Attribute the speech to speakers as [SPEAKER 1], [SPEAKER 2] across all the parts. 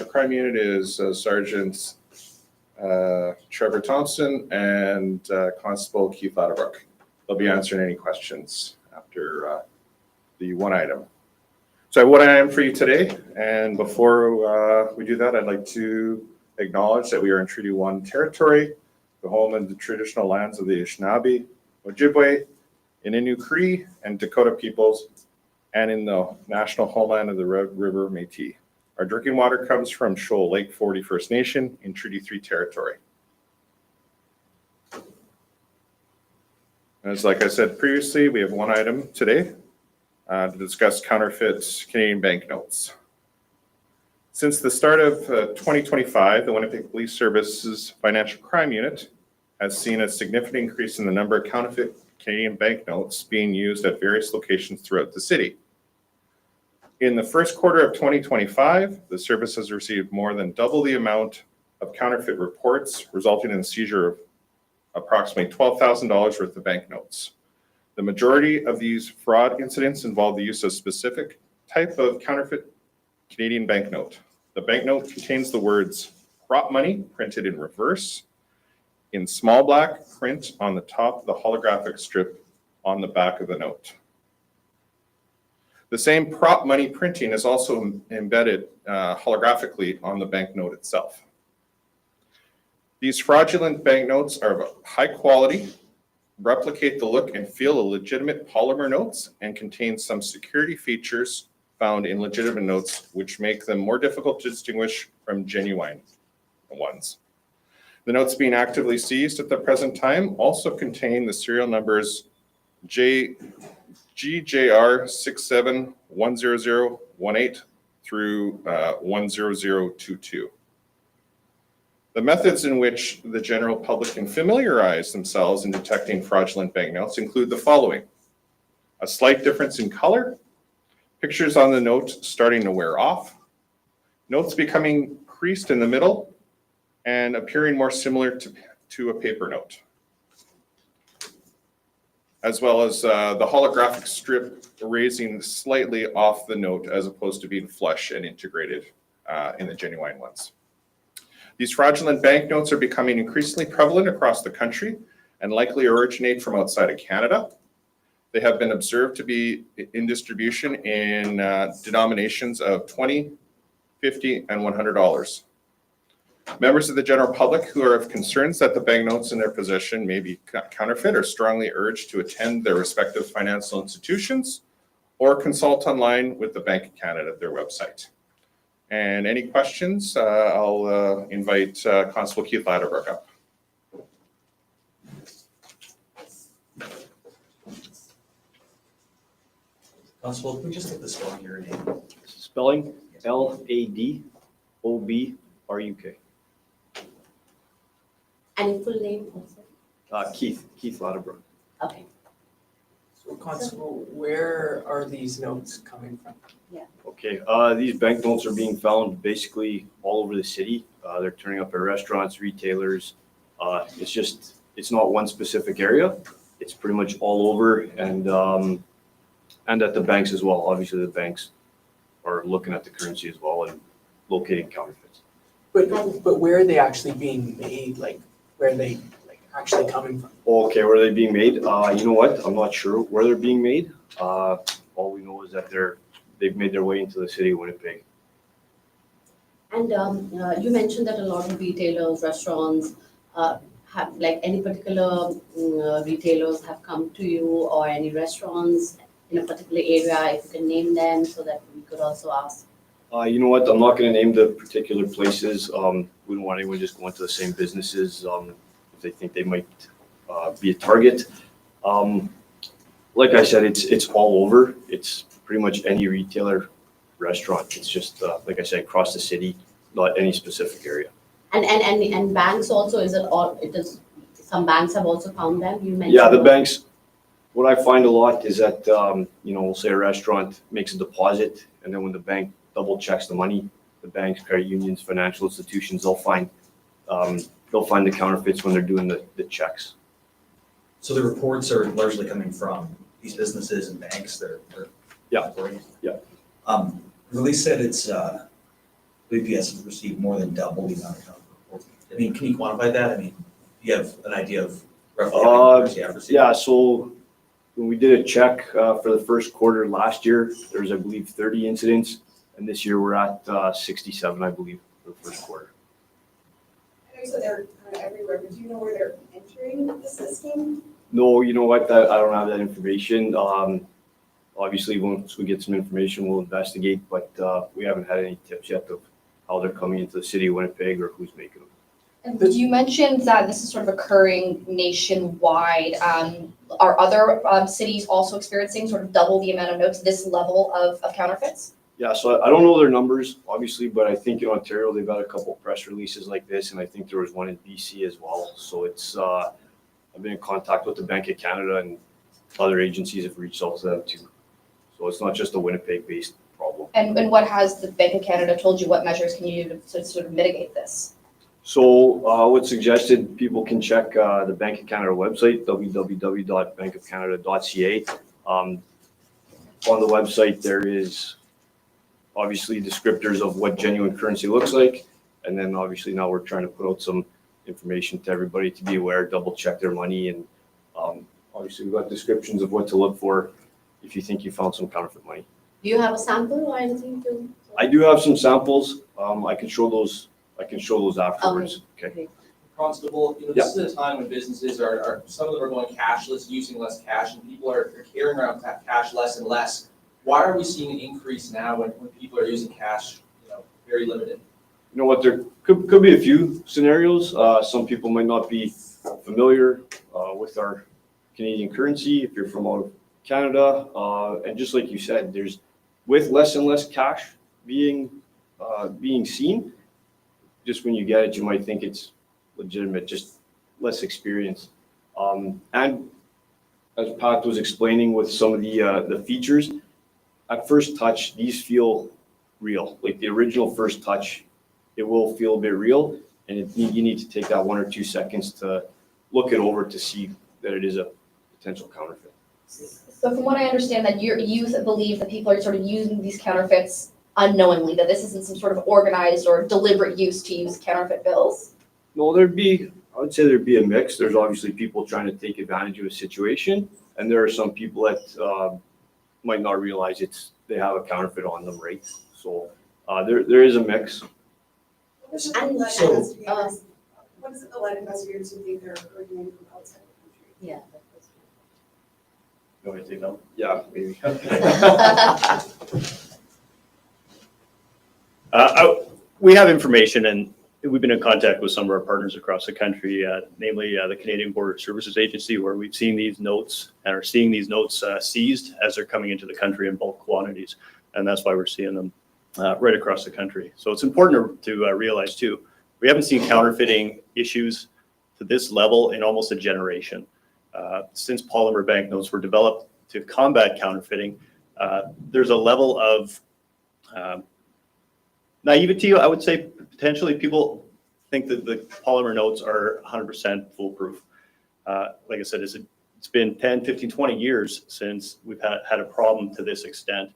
[SPEAKER 1] Crime Unit is Sergeant Trevor Thompson and Constable Keith Ladderbrook. They'll be answering any questions after the one item. So I have one item for you today, and before we do that, I'd like to acknowledge that we are in Treaty 1 territory, the home and the traditional lands of the Anishinaabe, Ojibwe, Innu Cree, and Dakota peoples, and in the national homeland of the Red River Métis. Our drinking water comes from Shoal Lake 40 First Nation in Treaty 3 territory. As like I said previously, we have one item today to discuss counterfeit Canadian banknotes. Since the start of 2025, the Winnipeg Police Service's Financial Crime Unit has seen a significant increase in the number of counterfeit Canadian banknotes being used at various locations throughout the city. In the first quarter of 2025, the service has received more than double the amount of counterfeit reports, resulting in the seizure of approximately $12,000 worth of banknotes. The majority of these fraud incidents involve the use of specific type of counterfeit Canadian banknote. The banknote contains the words prop money printed in reverse in small black print on the top of the holographic strip on the back of the note. The same prop money printing is also embedded holographically on the banknote itself. These fraudulent banknotes are of high quality, replicate the look and feel of legitimate polymer notes, and contain some security features found in legitimate notes, which make them more difficult to distinguish from genuine ones. The notes being actively seized at the present time also contain the serial numbers GJR 67-10018 through 10022. The methods in which the general public can familiarize themselves in detecting fraudulent banknotes include the following: a slight difference in color, pictures on the note starting to wear off, notes becoming creased in the middle, and appearing more similar to a paper note, as well as the holographic strip raising slightly off the note as opposed to being flush and integrated in the genuine ones. These fraudulent banknotes are becoming increasingly prevalent across the country and likely originate from outside of Canada. They have been observed to be in distribution in denominations of $20, $50, and $100. Members of the general public who are of concerns that the banknotes in their possession may be counterfeit are strongly urged to attend their respective financial institutions or consult online with the Bank of Canada at their website. And any questions, I'll invite Constable Keith Ladderbrook up.
[SPEAKER 2] Constable, can we just get the spelling of your name?
[SPEAKER 3] Spelling Ladbruk.
[SPEAKER 4] And your full name also?
[SPEAKER 3] Keith Ladderbrook.
[SPEAKER 4] Okay.
[SPEAKER 2] So Constable, where are these notes coming from?
[SPEAKER 3] Okay, these banknotes are being found basically all over the city. They're turning up at restaurants, retailers. It's not one specific area. It's pretty much all over, and at the banks as well. Obviously, the banks are looking at the currency as well and locating counterfeits.
[SPEAKER 2] But where are they actually being made? Like, where are they actually coming from?
[SPEAKER 3] Okay, where are they being made? You know what? I'm not sure where they're being made. All we know is that they've made their way into the city of Winnipeg.
[SPEAKER 4] And you mentioned that a lot of retailers, restaurants, have like any particular retailers have come to you, or any restaurants in a particular area, if you can name them so that we could also ask.
[SPEAKER 3] You know what? I'm not going to name the particular places. We don't want anyone just going to the same businesses if they think they might be a target. Like I said, it's all over. It's pretty much any retailer, restaurant. It's just like I said, across the city, not any specific area.
[SPEAKER 4] And banks also, is it all? It is. Some banks have also found them. You mentioned.
[SPEAKER 3] Yeah, the banks. What I find a lot is that we'll say a restaurant makes a deposit, and then when the bank double checks the money, the banks, credit unions, financial institutions, they'll find the counterfeits when they're doing the checks.
[SPEAKER 5] So the reports are largely coming from these businesses and banks that are
[SPEAKER 3] Yeah.
[SPEAKER 5] operating?
[SPEAKER 3] Yeah.
[SPEAKER 5] Release said it's BPS has received more than double the amount of counterfeit reports. I mean, can you quantify that? I mean, do you have an idea of roughly how many reports you have received?
[SPEAKER 3] Yeah, so when we did a check for the first quarter last year, there was, I believe, 30 incidents, and this year we're at 67, I believe, for the first quarter.
[SPEAKER 6] I know you said they're kind of everywhere, but do you know where they're entering the system?
[SPEAKER 3] No, you know what, I don't have that information. Obviously, once we get some information, we'll investigate, but we haven't had any tips yet of how they're coming into the city of Winnipeg or who's making them.
[SPEAKER 7] And you mentioned that this is sort of occurring nationwide. Are other cities also experiencing sort of double the amount of notes, this level of counterfeits?
[SPEAKER 3] Yeah, so I don't know their numbers, obviously, but I think in Ontario, they've got a couple press releases like this, and I think there was one in BC as well. So it's, I've been in contact with the Bank of Canada, and other agencies have reached out to them too. So it's not just a Winnipeg-based problem.
[SPEAKER 7] And what has the Bank of Canada told you? What measures can you do to sort of mitigate this?
[SPEAKER 3] So what's suggested, people can check the Bank of Canada website, www.bankofcanada.ca. On the website, there is obviously descriptors of what genuine currency looks like. And then obviously now we're trying to put out some information to everybody to be aware, double check their money. And obviously we've got descriptions of what to look for if you think you found some counterfeit money.
[SPEAKER 4] Do you have a sample or anything to?
[SPEAKER 3] I do have some samples. I can show those afterwards. Okay.
[SPEAKER 8] Constable, this is a time when businesses are some of them are going cashless, using less cash, and people are carrying around cash less and less. Why are we seeing an increase now when people are using cash, very limited?
[SPEAKER 3] You know what, there could be a few scenarios. Some people might not be familiar with our Canadian currency if you're from out of Canada. And just like you said, there's with less and less cash being seen, just when you get it, you might think it's legitimate, just less experience. And as Pat was explaining with some of the features, at first touch, these feel real. Like the original first touch, it will feel a bit real, and you need to take that 1 or 2 seconds to look it over to see that it is a potential counterfeit.
[SPEAKER 7] So from what I understand, that your youth believe that people are sort of using these counterfeits unknowingly, that this isn't some sort of organized or deliberate use to use counterfeit bills?
[SPEAKER 3] No, I would say there'd be a mix. There's obviously people trying to take advantage of a situation, and there are some people that might not realize they have a counterfeit on them, right? So there is a mix.
[SPEAKER 6] What does
[SPEAKER 7] And
[SPEAKER 6] it let investigators who think they're originating from outside the country?
[SPEAKER 4] Yeah.
[SPEAKER 3] You want me to take that? Yeah, maybe.
[SPEAKER 9] We have information, and we've been in contact with some of our partners across the country, namely the Canadian Border Services Agency, where we've seen these notes and are seeing these notes seized as they're coming into the country in bulk quantities. And that's why we're seeing them right across the country. So it's important to realize too, we haven't seen counterfeiting issues to this level in almost a generation. Since polymer banknotes were developed to combat counterfeiting, there's a level of naivety, I would say. Potentially people think that the polymer notes are 100% foolproof. Like I said, it's been 10, 15, 20 years since we've had a problem to this extent.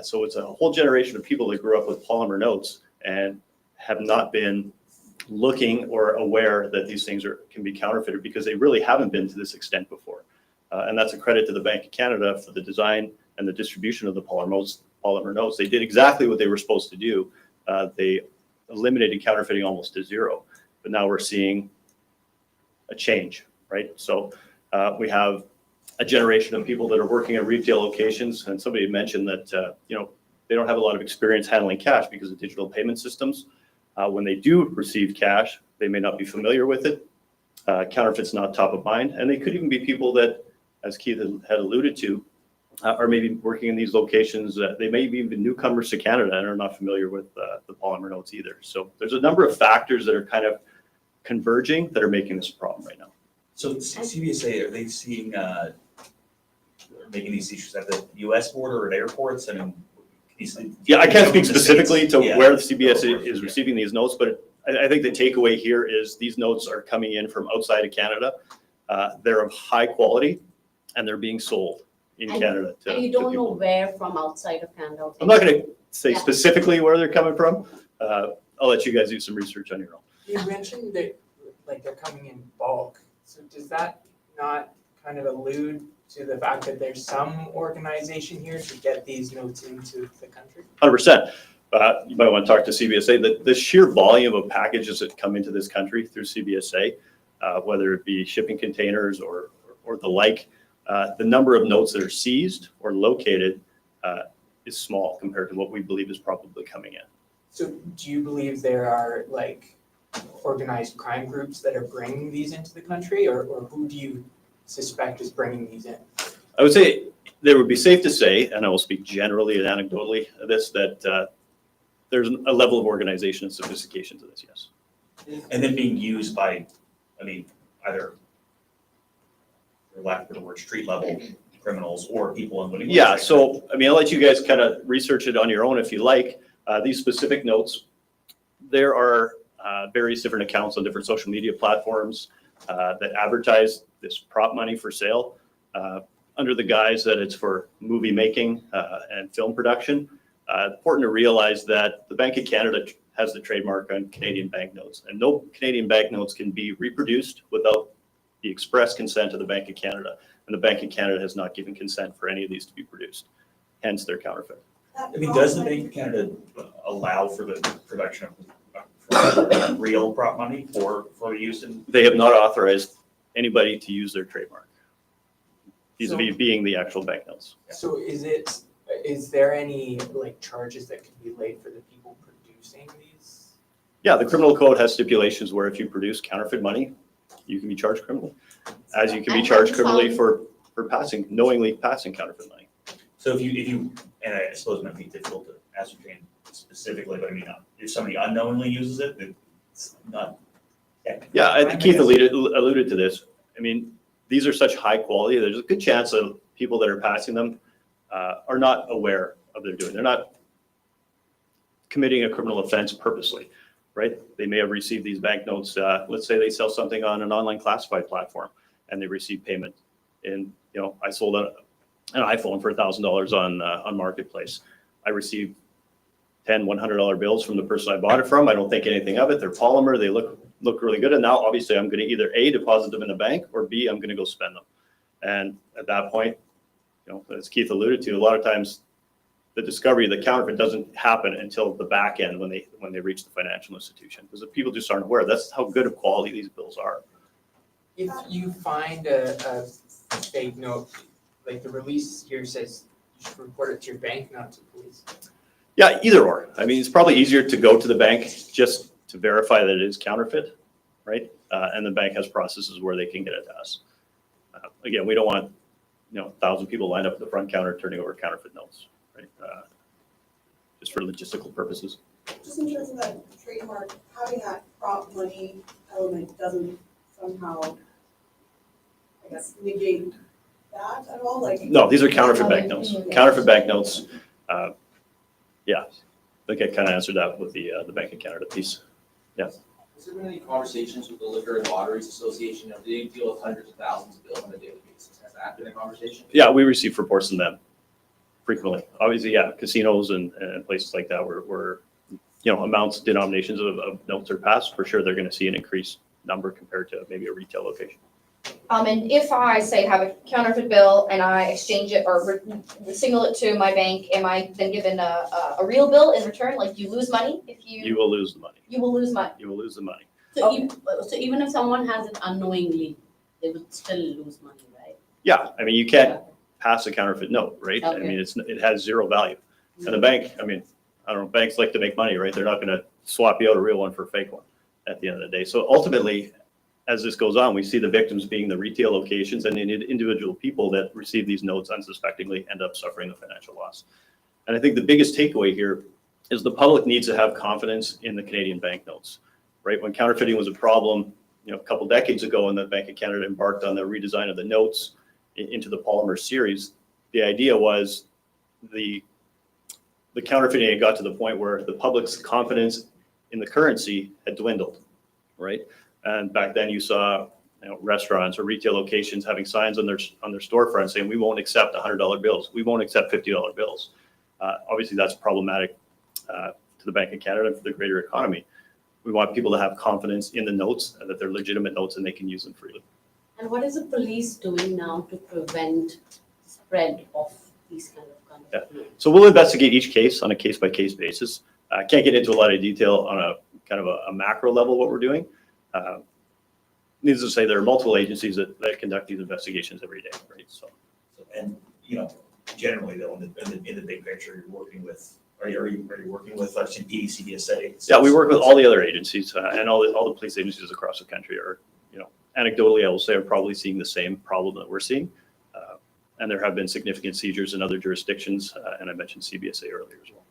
[SPEAKER 9] So it's a whole generation of people that grew up with polymer notes and have not been looking or aware that these things can be counterfeited, because they really haven't been to this extent before. And that's a credit to the Bank of Canada for the design and the distribution of the polymer notes. They did exactly what they were supposed to do. They eliminated counterfeiting almost to zero, but now we're seeing a change, right? So we have a generation of people that are working at retail locations, and somebody mentioned that they don't have a lot of experience handling cash because of digital payment systems. When they do receive cash, they may not be familiar with it. Counterfeit's not top of mind, and they could even be people that, as Keith had alluded to, are maybe working in these locations. They may be even newcomers to Canada and are not familiar with the polymer notes either. So there's a number of factors that are kind of converging that are making this a problem right now.
[SPEAKER 5] So CBSA, are they seeing, making these issues at the US border or at airports? I mean,
[SPEAKER 9] Yeah, I can't speak specifically to
[SPEAKER 5] Yeah.
[SPEAKER 9] where the CBS is receiving these notes, but I think the takeaway here is these notes are coming in from outside of Canada. They're of high quality, and they're being sold in Canada.
[SPEAKER 4] And you don't know where from outside of Canada.
[SPEAKER 9] I'm not going to say
[SPEAKER 4] Yeah.
[SPEAKER 9] specifically where they're coming from. I'll let you guys do some research on your own.
[SPEAKER 2] You mentioned that, like, they're coming in bulk, so does that not kind of allude to the fact that there's some organization here to get these notes into the country?
[SPEAKER 9] 100%. You might want to talk to CBSA. The sheer volume of packages that come into this country through CBSA, whether it be shipping containers or the like, the number of notes that are seized or located is small compared to what we believe is probably coming in.
[SPEAKER 2] So do you believe there are, like, organized crime groups that are bringing these into the country, or who do you suspect is bringing these in?
[SPEAKER 9] I would say there would be safe to say, and I will speak generally and anecdotally of this, that there's a level of organization and sophistication to this, yes.
[SPEAKER 5] And then being used by, I mean, either, for lack of a better word, street level criminals or people unwittingly.
[SPEAKER 9] Yeah, so, I mean, I'll let you guys kind of research it on your own if you like. These specific notes, there are various different accounts on different social media platforms that advertise this prop money for sale under the guise that it's for movie making and film production. Important to realize that the Bank of Canada has the trademark on Canadian banknotes, and no Canadian banknotes can be reproduced without the express consent of the Bank of Canada. And the Bank of Canada has not given consent for any of these to be produced. Hence, they're counterfeit.
[SPEAKER 5] I mean, does the Bank of Canada allow for the production of real prop money for use in?
[SPEAKER 9] They have not authorized anybody to use their trademark. Vis-a-vis being the actual banknotes.
[SPEAKER 2] So is there any, like, charges that can be laid for the people producing these?
[SPEAKER 9] Yeah, the criminal code has stipulations where if you produce counterfeit money, you can be charged criminally, as you can be charged criminally for knowingly passing counterfeit money.
[SPEAKER 5] So if you, and I suppose it might be difficult to ascertain specifically, but I mean, if somebody unknowingly uses it, it's not.
[SPEAKER 9] Yeah, I think Keith alluded to this. I mean, these are such high quality, there's a good chance that people that are passing them are not aware of their doing. They're not committing a criminal offense purposely, right? They may have received these banknotes. Let's say they sell something on an online classified platform and they receive payment. And, you know, I sold an iPhone for $1,000 on Marketplace. I received $10, $100 bills from the person I bought it from. I don't think anything of it. They're polymer. They look really good. And now obviously I'm going to either A, deposit them in the bank, or B, I'm going to go spend them. And at that point, you know, as Keith alluded to, a lot of times the discovery of the counterfeit doesn't happen until the back end when they reach the financial institution, because the people just aren't aware. That's how good of quality these bills are.
[SPEAKER 2] If you find a fake note, like the release here says you should report it to your bank, not to police.
[SPEAKER 9] Yeah, either or. I mean, it's probably easier to go to the bank just to verify that it is counterfeit, right? And the bank has processes where they can get it to us. Again, we don't want 1,000 people lined up at the front counter turning over counterfeit notes, right? Just for logistical purposes.
[SPEAKER 6] Just in terms of that trademark, having that prop money element doesn't somehow, I guess, negate that at all? Like,
[SPEAKER 9] No, these are counterfeit banknotes. Counterfeit banknotes. Yeah, I think I kind of answered that with the Bank of Canada piece. Yeah.
[SPEAKER 8] Has there been any conversations with the Liquor and Lotteries Association? They deal with hundreds of thousands of bills on a daily basis. Has that been a conversation?
[SPEAKER 9] Yeah, we receive reports from them frequently. Obviously, yeah, casinos and places like that where amounts, denominations of notes are passed, for sure they're going to see an increased number compared to maybe a retail location.
[SPEAKER 7] And if I say have a counterfeit bill and I exchange it or signal it to my bank, am I then given a real bill in return? Like, do you lose money if
[SPEAKER 9] You will lose the money.
[SPEAKER 7] You will lose money.
[SPEAKER 9] You will lose the money.
[SPEAKER 4] So even if someone has it unknowingly, they would still lose money, right?
[SPEAKER 9] Yeah, I mean, you can't pass a counterfeit note, right? I
[SPEAKER 4] Okay.
[SPEAKER 9] mean, it has zero value. And the bank, I mean, I don't know, banks like to make money, right? They're not going to swap you out a real one for a fake one at the end of the day. So ultimately, as this goes on, we see the victims being the retail locations and the individual people that receive these notes unsuspectingly end up suffering the financial loss. And I think the biggest takeaway here is the public needs to have confidence in the Canadian banknotes, right? When counterfeiting was a problem, a couple decades ago, and the Bank of Canada embarked on the redesign of the notes into the polymer series, the idea was the counterfeiting had got to the point where the public's confidence in the currency had dwindled, right? And back then you saw restaurants or retail locations having signs on their storefront saying, we won't accept $100 bills. We won't accept $50 bills. Obviously that's problematic to the Bank of Canada and for the greater economy. We want people to have confidence in the notes and that they're legitimate notes and they can use them freely.
[SPEAKER 4] And what is the police doing now to prevent spread of these kind of counterfeit?
[SPEAKER 9] So we'll investigate each case on a case-by-case basis. I can't get into a lot of detail on a kind of a macro level what we're doing. Needless to say, there are multiple agencies that conduct these investigations every day, right? So,
[SPEAKER 5] And, you know, generally though, in the big picture, you're working with, are you working with, I've seen PD, CBSA?
[SPEAKER 9] yeah, we work with all the other agencies and all the police agencies across the country are, you know, anecdotally, I will say, are probably seeing the same problem that we're seeing. And there have been significant seizures in other jurisdictions, and I mentioned CBSA earlier as well.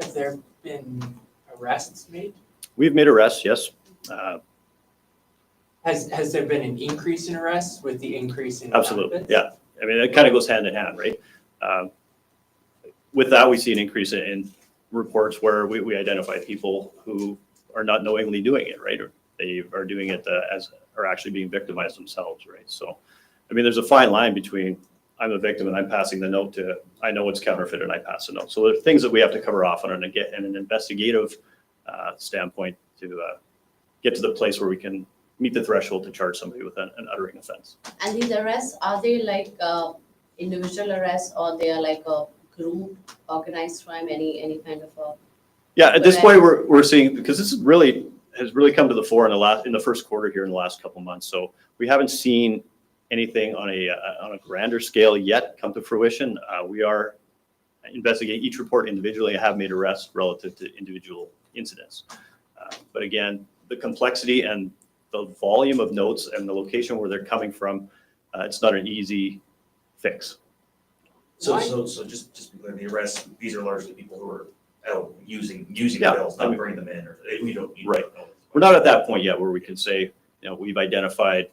[SPEAKER 2] Have there been arrests made?
[SPEAKER 9] We've made arrests, yes.
[SPEAKER 2] Has there been an increase in arrests with the increase in
[SPEAKER 9] Absolutely,
[SPEAKER 2] counterfeits?
[SPEAKER 9] yeah. I mean, it kind of goes hand in hand, right? With that, we see an increase in reports where we identify people who are not knowingly doing it, right? Or they are doing it are actually being victimized themselves, right? So, I mean, there's a fine line between I'm a victim and I'm passing the note to I know it's counterfeit and I pass the note. So there are things that we have to cover off on an investigative standpoint to get to the place where we can meet the threshold to charge somebody with an uttering offense.
[SPEAKER 4] And these arrests, are they like individual arrests or they are like a group organized crime, any kind of a?
[SPEAKER 9] Yeah, at this point, we're seeing, because this has really come to the fore in the first quarter here in the last couple of months. So we haven't seen anything on a grander scale yet come to fruition. We are investigating each report individually. I have made arrests relative to individual incidents. But again, the complexity and the volume of notes and the location where they're coming from, it's not an easy fix.
[SPEAKER 5] So just to be clear, the arrests, these are largely people who are out using the
[SPEAKER 9] Yeah,
[SPEAKER 5] bills,
[SPEAKER 9] I
[SPEAKER 5] not
[SPEAKER 9] mean-
[SPEAKER 5] bringing them in, or we don't.
[SPEAKER 9] Right. We're not at that point yet where we can say, you know, we've identified,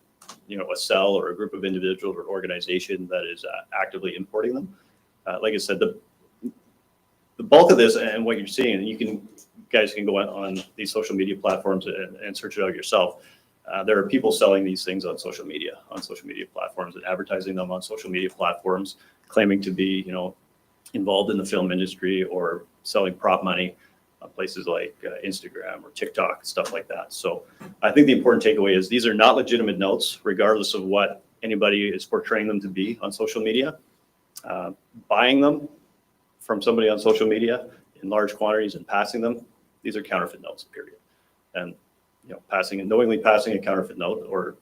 [SPEAKER 9] you know, a cell or a group of individuals or organization that is actively importing them. Like I said, the bulk of this and what you're seeing, and you guys can go on these social media platforms and search it out yourself. There are people selling these things on social media platforms and advertising them on social media platforms, claiming to be, you know, involved in the film industry or selling prop money on places like Instagram or TikTok, stuff like that. So I think the important takeaway is these are not legitimate notes, regardless of what anybody is portraying them to be on social media. Buying them from somebody on social media in large quantities and passing them, these are counterfeit notes, period. And you know, knowingly passing a counterfeit note or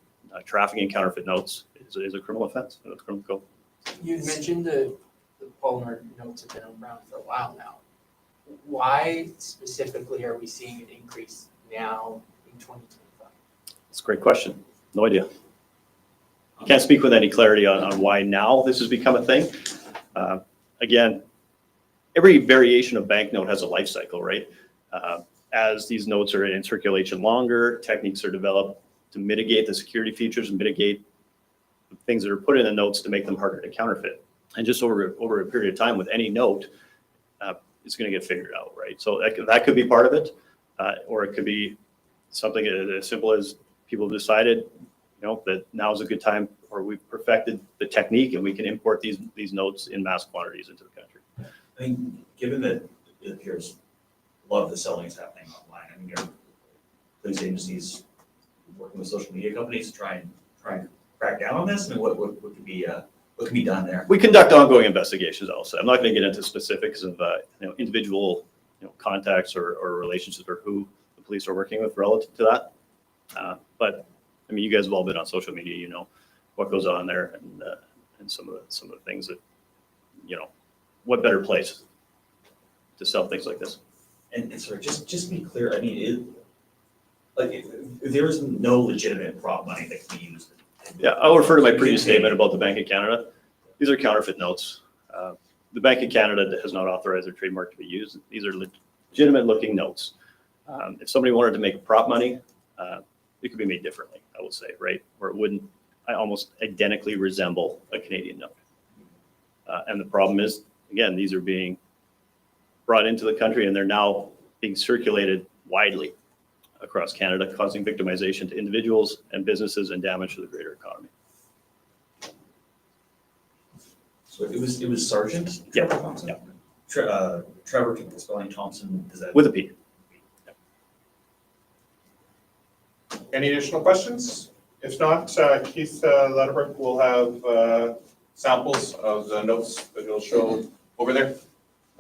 [SPEAKER 9] trafficking counterfeit notes is a criminal offense. It's criminal code.
[SPEAKER 2] You mentioned the polymer notes have been around for a while now. Why specifically are we seeing an increase now in 2025?
[SPEAKER 9] It's a great question. No idea. I can't speak with any clarity on why now this has become a thing. Again, every variation of banknote has a life cycle, right? As these notes are in circulation longer, techniques are developed to mitigate the security features and mitigate the things that are put in the notes to make them harder to counterfeit. And just over a period of time with any note, it's going to get figured out, right? So that could be part of it, or it could be something as simple as people decided, you know, that now is a good time, or we've perfected the technique and we can import these notes in mass quantities into the country.
[SPEAKER 5] I mean, given that it appears a lot of the selling is happening online, I mean, your police agencies working with social media companies to try and crack down on this. I mean, what could be done there?
[SPEAKER 9] We conduct ongoing investigations also. I'm not going to get into specifics of you know, individual, you know, contacts or relationships or who the police are working with relative to that. But I mean, you guys have all been on social media, you know what goes on there and some of the things that, you know, what better place to sell things like this.
[SPEAKER 5] And sorry, just to be clear, I mean, there is no legitimate prop money that can be used.
[SPEAKER 9] Yeah, I'll refer to my previous statement about the Bank of Canada. These are counterfeit notes. The Bank of Canada has not authorized their trademark to be used. These are legitimate looking notes. If somebody wanted to make prop money, it could be made differently, I would say, right? Where it wouldn't almost identically resemble a Canadian note. And the problem is, again, these are being brought into the country and they're now being circulated widely across Canada, causing victimization to individuals and businesses and damage to the greater economy.
[SPEAKER 5] So it was Sergeant?
[SPEAKER 9] Yeah.
[SPEAKER 5] Trevor Thompson?
[SPEAKER 9] Yeah.
[SPEAKER 5] Trevor took the spelling, Thompson, is that?
[SPEAKER 9] With a P.
[SPEAKER 1] Any additional questions? If not, Keith Ladebrook will have samples of the notes that he'll show over there.